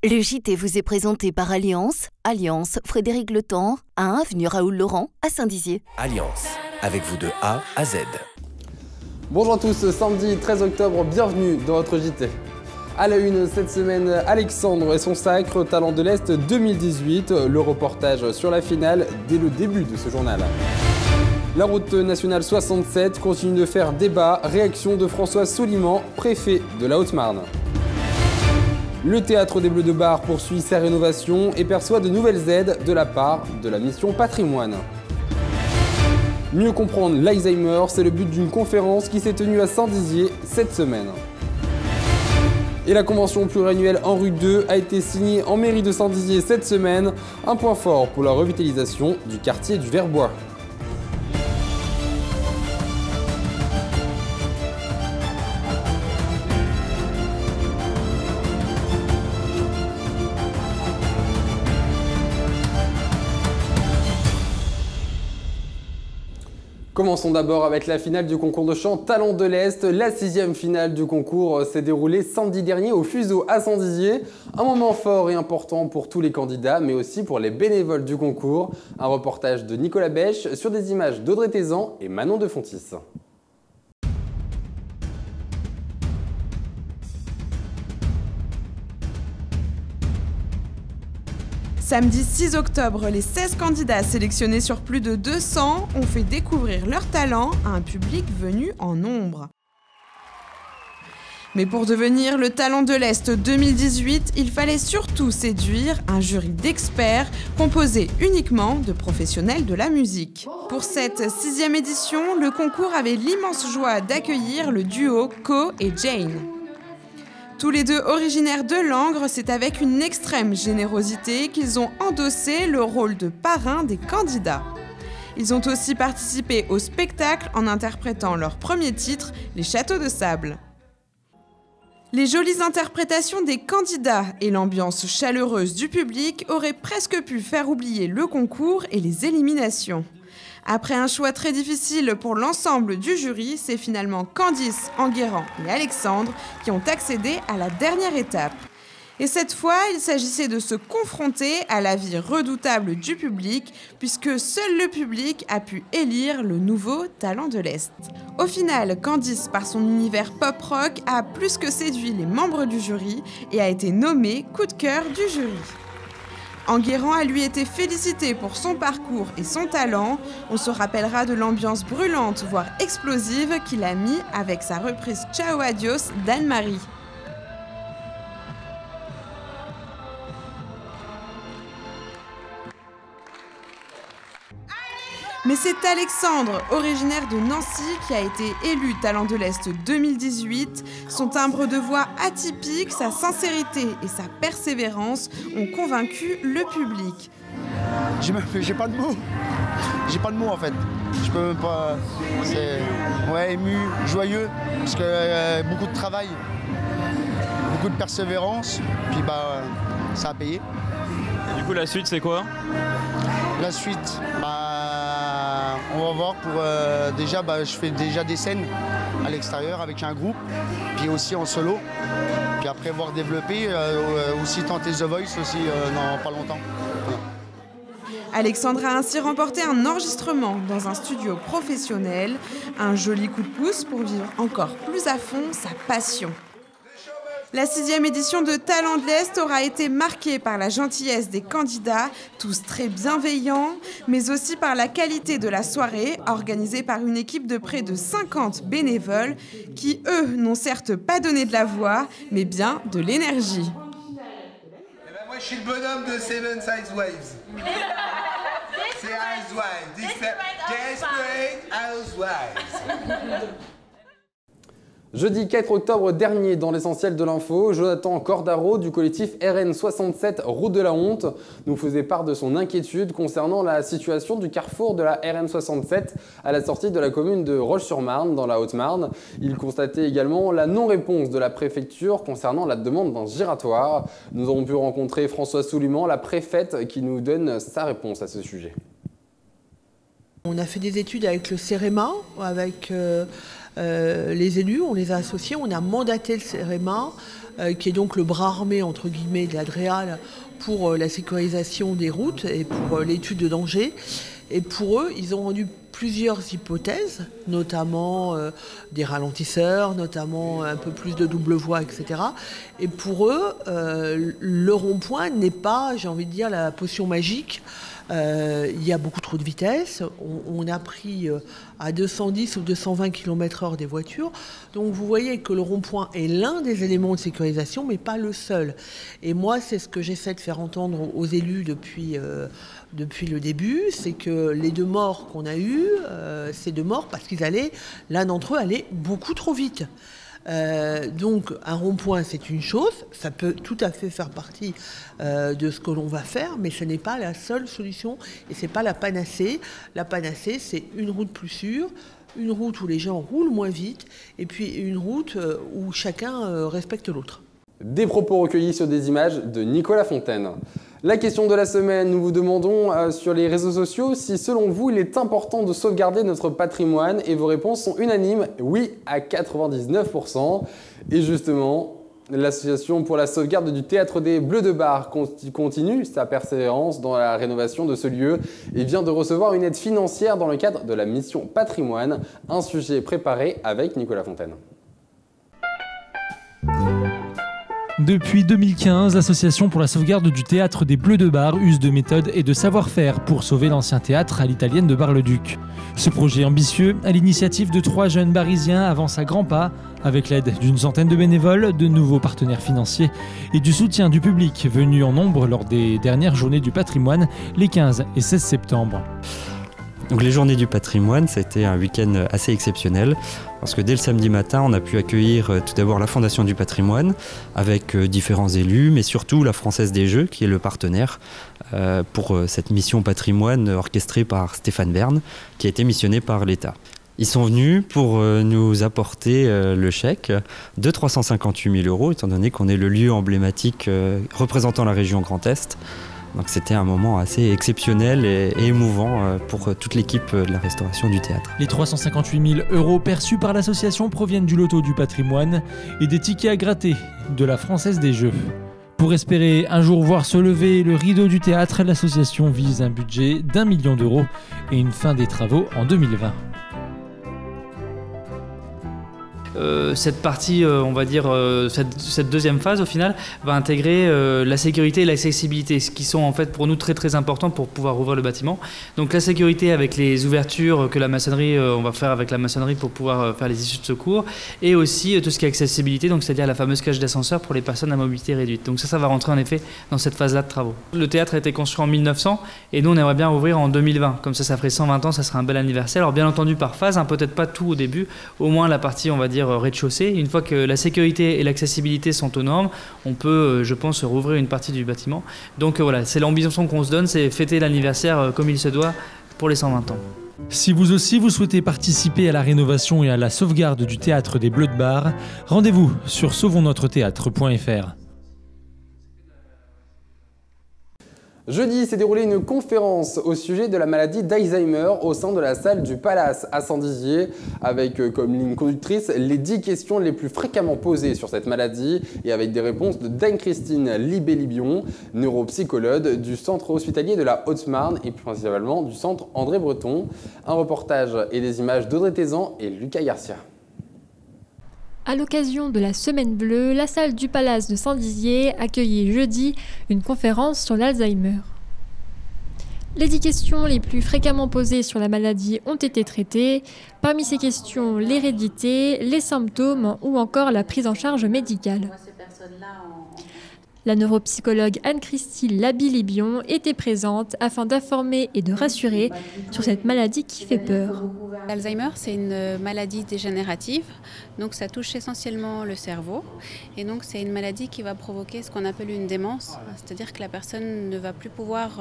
Le JT vous est présenté par Alliance. Alliance, Frédéric Le Temps, à 1 avenue Raoul-Laurent, à Saint-Dizier. Alliance, avec vous de A à Z. Bonjour à tous, samedi 13 octobre, bienvenue dans votre JT. À la une cette semaine, Alexandre et son sacre, Talent de l'Est 2018, le reportage sur la finale dès le début de ce journal. La route nationale 67 continue de faire débat, réaction de François Soliman, préfet de la Haute-Marne. Le théâtre des Bleus de Bar poursuit sa rénovation et perçoit de nouvelles aides de la part de la mission Patrimoine. Mieux comprendre l'Alzheimer, c'est le but d'une conférence qui s'est tenue à Saint-Dizier cette semaine. Et la convention pluriannuelle Henri II a été signée en mairie de Saint-Dizier cette semaine, un point fort pour la revitalisation du quartier du Verbois. Commençons d'abord avec la finale du concours de chant Talent de l'Est. La 6e finale du concours s'est déroulée samedi dernier au Fuseau à Saint-Dizier. Un moment fort et important pour tous les candidats, mais aussi pour les bénévoles du concours. Un reportage de Nicolas Bèche sur des images d'Audrey Tézan et Manon de Fontis. Samedi 6 octobre, les 16 candidats sélectionnés sur plus de 200 ont fait découvrir leur talent à un public venu en nombre. Mais pour devenir le Talent de l'Est 2018, il fallait surtout séduire un jury d'experts composé uniquement de professionnels de la musique. Pour cette 6e édition, le concours avait l'immense joie d'accueillir le duo Co et Jane. Tous les deux originaires de Langres, c'est avec une extrême générosité qu'ils ont endossé le rôle de parrain des candidats. Ils ont aussi participé au spectacle en interprétant leur premier titre, Les Châteaux de Sable. Les jolies interprétations des candidats et l'ambiance chaleureuse du public auraient presque pu faire oublier le concours et les éliminations. Après un choix très difficile pour l'ensemble du jury, c'est finalement Candice, Enguerrand et Alexandre qui ont accédé à la dernière étape. Et cette fois, il s'agissait de se confronter à l'avis redoutable du public, puisque seul le public a pu élire le nouveau Talent de l'Est. Au final, Candice, par son univers pop-rock, a plus que séduit les membres du jury et a été nommé coup de cœur du jury. Enguerrand a lui été félicité pour son parcours et son talent. On se rappellera de l'ambiance brûlante, voire explosive, qu'il a mis avec sa reprise Ciao Adios d'Anne-Marie. Mais c'est Alexandre, originaire de Nancy, qui a été élu Talent de l'Est 2018. Son timbre de voix atypique, sa sincérité et sa persévérance ont convaincu le public. J'ai pas de mots. J'ai pas de mots en fait. Je peux même pas. C'est ému, joyeux, parce que beaucoup de travail, beaucoup de persévérance, puis ça a payé. Et du coup la suite c'est quoi? La suite, on va voir pour je fais déjà des scènes à l'extérieur avec un groupe, puis aussi en solo. Puis après voir développer, aussi tenter The Voice aussi dans pas longtemps. Voilà. Alexandre a ainsi remporté un enregistrement dans un studio professionnel, un joli coup de pouce pour vivre encore plus à fond sa passion. La 6e édition de Talent de l'Est aura été marquée par la gentillesse des candidats, tous très bienveillants, mais aussi par la qualité de la soirée, organisée par une équipe de près de 50 bénévoles qui, eux, n'ont certes pas donné de la voix, mais bien de l'énergie. Moi, je suis le bonhomme de Seven Size Waves. C'est Housewives. Desperate Housewives. Jeudi 4 octobre dernier, dans l'essentiel de l'info, Jonathan Cordaro du collectif RN67 Route de la Honte nous faisait part de son inquiétude concernant la situation du carrefour de la RN67 à la sortie de la commune de Roche-sur-Marne dans la Haute-Marne. Il constatait également la non-réponse de la préfecture concernant la demande d'un giratoire. Nous avons pu rencontrer François Souliman, la préfète, qui nous donne sa réponse à ce sujet. On a fait des études avec le CEREMA, avec les élus, on les a associés, on a mandaté le CEREMA, qui est donc le bras armé entre guillemets de la DREAL pour la sécurisation des routes et pour l'étude de danger. Et pour eux, ils ont rendu plusieurs hypothèses, notamment des ralentisseurs, notamment un peu plus de double voie, etc. Et pour eux, le rond-point n'est pas, j'ai envie de dire, la potion magique. Il y a beaucoup trop de vitesse. On a pris à 210 ou 220 km/h des voitures. Donc vous voyez que le rond-point est l'un des éléments de sécurisation, mais pas le seul. Et moi, c'est ce que j'essaie de faire entendre aux élus depuis le début, c'est que les 2 morts qu'on a eues, c'est 2 morts parce qu'ils allaient, l'un d'entre eux allait beaucoup trop vite. Donc un rond-point c'est une chose, ça peut tout à fait faire partie de ce que l'on va faire, mais ce n'est pas la seule solution et ce n'est pas la panacée. La panacée c'est une route plus sûre, une route où les gens roulent moins vite et puis une route où chacun respecte l'autre. Des propos recueillis sur des images de Nicolas Fontaine. La question de la semaine, nous vous demandons sur les réseaux sociaux si selon vous il est important de sauvegarder notre patrimoine et vos réponses sont unanimes, oui à 99%. Et justement, l'association pour la sauvegarde du théâtre des Bleus de Bar continue sa persévérance dans la rénovation de ce lieu et vient de recevoir une aide financière dans le cadre de la mission patrimoine, un sujet préparé avec Nicolas Fontaine. Depuis 2015, l'Association pour la sauvegarde du théâtre des Bleus de Bar use de méthodes et de savoir-faire pour sauver l'ancien théâtre à l'italienne de Bar-le-Duc. Ce projet ambitieux, à l'initiative de 3 jeunes barisiens, avance à grands pas, avec l'aide d'une centaine de bénévoles, de nouveaux partenaires financiers et du soutien du public venu en nombre lors des dernières journées du patrimoine, les 15 et 16 septembre. Donc les journées du patrimoine, ça a été un week-end assez exceptionnel parce que dès le samedi matin, on a pu accueillir tout d'abord la Fondation du patrimoine avec différents élus, mais surtout la Française des Jeux qui est le partenaire pour cette mission patrimoine orchestrée par Stéphane Bern qui a été missionné par l'État. Ils sont venus pour nous apporter le chèque de 358 000 €, étant donné qu'on est le lieu emblématique représentant la région Grand Est. Donc c'était un moment assez exceptionnel et émouvant pour toute l'équipe de la restauration du théâtre. Les 358 000 € perçus par l'association proviennent du loto du patrimoine et des tickets à gratter de la Française des Jeux. Pour espérer un jour voir se lever le rideau du théâtre, l'association vise un budget d'1 million d'euros et une fin des travaux en 2020. Cette partie, on va dire, cette deuxième phase au final, va intégrer la sécurité et l'accessibilité, ce qui sont en fait pour nous très très importants pour pouvoir ouvrir le bâtiment. Donc la sécurité avec les ouvertures que la maçonnerie, on va faire avec la maçonnerie pour pouvoir faire les issues de secours, et aussi tout ce qui est accessibilité, donc c'est-à-dire la fameuse cage d'ascenseur pour les personnes à mobilité réduite. Donc ça va rentrer en effet dans cette phase-là de travaux. Le théâtre a été construit en 1900 et nous on aimerait bien ouvrir en 2020, comme ça ferait 120 ans, ça serait un bel anniversaire. Alors bien entendu par phase, hein, peut-être pas tout au début, au moins la partie on va dire rez-de-chaussée. Une fois que la sécurité et l'accessibilité sont aux normes, on peut, je pense, rouvrir une partie du bâtiment. Donc voilà, c'est l'ambition qu'on se donne, c'est fêter l'anniversaire comme il se doit pour les 120 ans. Si vous aussi vous souhaitez participer à la rénovation et à la sauvegarde du théâtre des Bleus de Bar, rendez-vous sur sauvonsnotretheatre.fr. Jeudi s'est déroulée une conférence au sujet de la maladie d'Alzheimer au sein de la salle du Palace à Saint-Dizier, avec comme ligne conductrice les 10 questions les plus fréquemment posées sur cette maladie et avec des réponses de Dame-Christine Libé-Libion, neuropsychologue du centre hospitalier de la Haute-Marne et plus principalement du centre André Breton. Un reportage et des images d'Audrey Tézan et Lucas Garcia. À l'occasion de la Semaine Bleue, la salle du Palace de Saint-Dizier accueillait jeudi une conférence sur l'Alzheimer. Les 10 questions les plus fréquemment posées sur la maladie ont été traitées. Parmi ces questions, l'hérédité, les symptômes ou encore la prise en charge médicale. La neuropsychologue Anne-Christine Libé-Libion était présente afin d'informer et de rassurer sur cette maladie qui fait peur. L'Alzheimer, c'est une maladie dégénérative, donc ça touche essentiellement le cerveau. Et donc c'est une maladie qui va provoquer ce qu'on appelle une démence, c'est-à-dire que la personne ne va plus pouvoir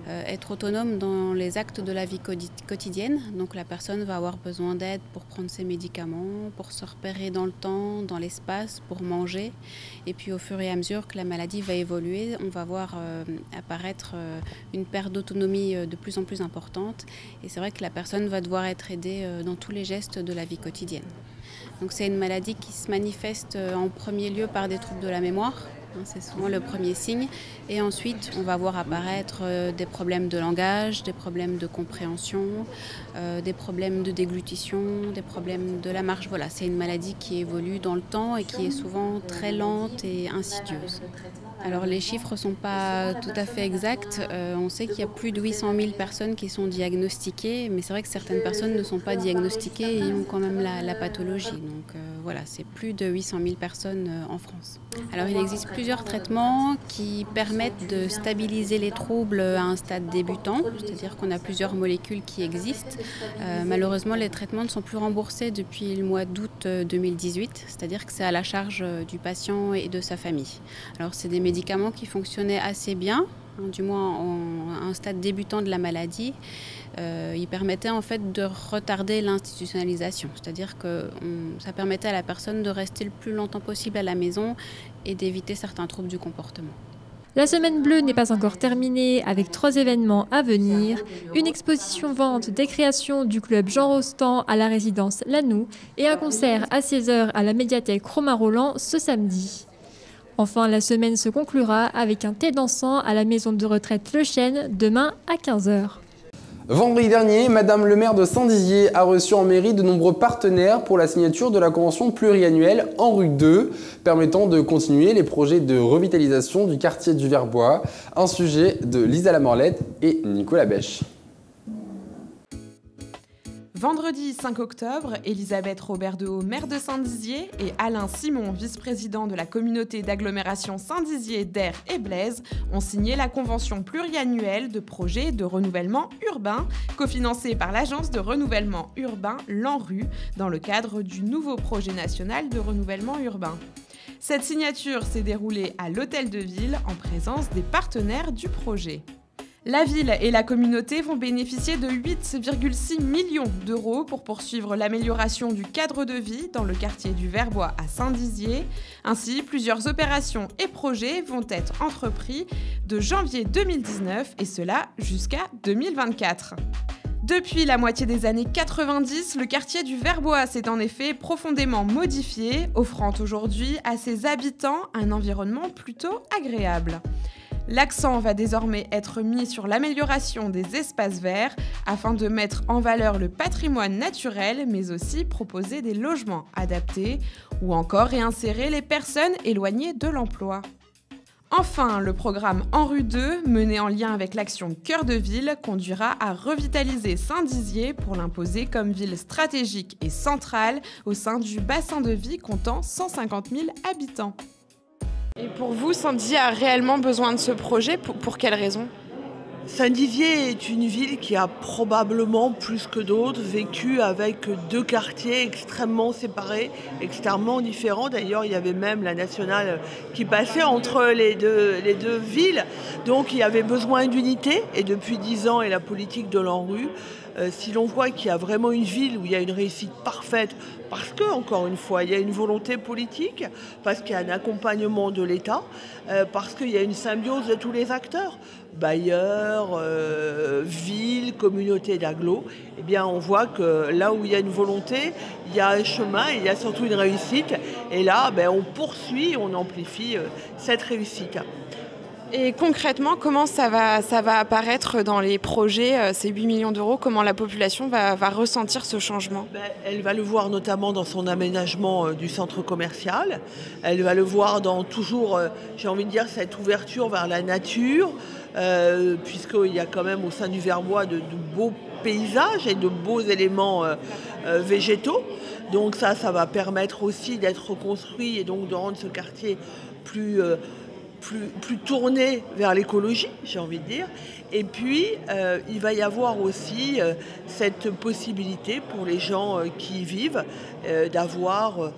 être autonome dans les actes de la vie quotidienne. Donc la personne va avoir besoin d'aide pour prendre ses médicaments, pour se repérer dans le temps, dans l'espace, pour manger. Et puis au fur et à mesure, mesure que la maladie va évoluer, on va voir apparaître une perte d'autonomie de plus en plus importante. Et c'est vrai que la personne va devoir être aidée dans tous les gestes de la vie quotidienne. Donc c'est une maladie qui se manifeste en premier lieu par des troubles de la mémoire. C'est souvent le premier signe. Et ensuite, on va voir apparaître des problèmes de langage, des problèmes de compréhension, des problèmes de déglutition, des problèmes de la marche. Voilà, c'est une maladie qui évolue dans le temps et qui est souvent très lente et insidieuse. Alors les chiffres ne sont pas tout à fait exacts. On sait qu'il y a plus de 800 000 personnes qui sont diagnostiquées, mais c'est vrai que certaines personnes ne sont pas diagnostiquées et ont quand même la pathologie. Donc voilà, c'est plus de 800 000 personnes en France. Alors il existe plusieurs traitements qui permettent de stabiliser les troubles à un stade débutant, c'est-à-dire qu'on a plusieurs molécules qui existent. Malheureusement, les traitements ne sont plus remboursés depuis le mois d'août 2018, c'est-à-dire que c'est à la charge du patient et de sa famille. Alors c'est des médicaments qui fonctionnaient assez bien, du moins à un stade débutant de la maladie. Ils permettaient en fait de retarder l'institutionnalisation, c'est-à-dire que ça permettait à la personne de rester le plus longtemps possible à la maison et d'éviter certains troubles du comportement. La Semaine bleue n'est pas encore terminée avec 3 événements à venir. Une exposition vente des créations du club Jean Rostand à la résidence Lanoux et un concert à 16h à la médiathèque Romain Rolland ce samedi. Enfin, la semaine se conclura avec un thé dansant à la maison de retraite Le Chêne demain à 15h. Vendredi dernier, Madame le maire de Saint-Dizier a reçu en mairie de nombreux partenaires pour la signature de la convention pluriannuelle ANRU 2, permettant de continuer les projets de revitalisation du quartier du Verbois. Un sujet de Lisa Lamorlette et Nicolas Bêche. Vendredi 5 octobre, Elisabeth Robert-Dehaut, maire de Saint-Dizier, et Alain Simon, vice-président de la communauté d'agglomération Saint-Dizier, d'Aire et Blaise, ont signé la convention pluriannuelle de projets de renouvellement urbain, cofinancée par l'agence de renouvellement urbain l'ANRU, dans le cadre du nouveau projet national de renouvellement urbain. Cette signature s'est déroulée à l'Hôtel de Ville en présence des partenaires du projet. La ville et la communauté vont bénéficier de 8,6 millions d'euros pour poursuivre l'amélioration du cadre de vie dans le quartier du Verbois à Saint-Dizier. Ainsi, plusieurs opérations et projets vont être entrepris de janvier 2019 et cela jusqu'à 2024. Depuis la moitié des années 90, le quartier du Verbois s'est en effet profondément modifié, offrant aujourd'hui à ses habitants un environnement plutôt agréable. L'accent va désormais être mis sur l'amélioration des espaces verts afin de mettre en valeur le patrimoine naturel, mais aussi proposer des logements adaptés ou encore réinsérer les personnes éloignées de l'emploi. Enfin, le programme ANRU 2, mené en lien avec l'action Cœur de Ville, conduira à revitaliser Saint-Dizier pour l'imposer comme ville stratégique et centrale au sein du bassin de vie comptant 150 000 habitants. Et pour vous, Saint-Dizier a réellement besoin de ce projet, pour quelles raisons ? Saint-Dizier est une ville qui a probablement, plus que d'autres, vécu avec 2 quartiers extrêmement séparés, extrêmement différents. D'ailleurs, il y avait même la nationale qui passait entre les deux villes. Donc il y avait besoin d'unité. Et depuis 10 ans, et la politique de l'ANRU, si l'on voit qu'il y a vraiment une ville où il y a une réussite parfaite, parce que, encore une fois, il y a une volonté politique, parce qu'il y a un accompagnement de l'État, parce qu'il y a une symbiose de tous les acteurs, bailleurs, villes, communautés d'agglo, eh bien on voit que là où il y a une volonté, il y a un chemin, il y a surtout une réussite. Et là, on poursuit, on amplifie cette réussite. Et concrètement, comment ça va apparaître dans les projets, ces 8 millions d'euros? Comment la population va ressentir ce changement? Elle va le voir notamment dans son aménagement du centre commercial. Elle va le voir dans toujours, j'ai envie de dire, cette ouverture vers la nature, puisqu'il y a quand même au sein du Verbois de beaux paysages et de beaux éléments végétaux. Donc ça va permettre aussi d'être reconstruit et donc de rendre ce quartier plus tourné vers l'écologie, j'ai envie de dire. Et puis, il va y avoir aussi cette possibilité pour les gens qui y vivent d'avoir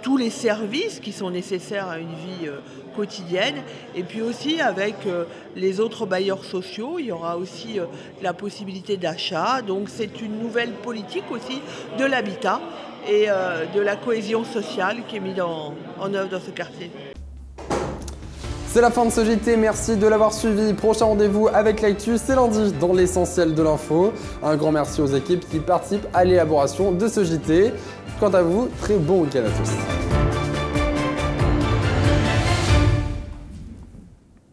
tous les services qui sont nécessaires à une vie quotidienne. Et puis aussi, avec les autres bailleurs sociaux, il y aura aussi la possibilité d'achat. Donc, c'est une nouvelle politique aussi de l'habitat et de la cohésion sociale qui est mise en œuvre dans ce quartier. C'est la fin de ce JT, merci de l'avoir suivi. Prochain rendez-vous avec l'actu, c'est lundi dans l'essentiel de l'info. Un grand merci aux équipes qui participent à l'élaboration de ce JT. Quant à vous, très bon week-end à tous.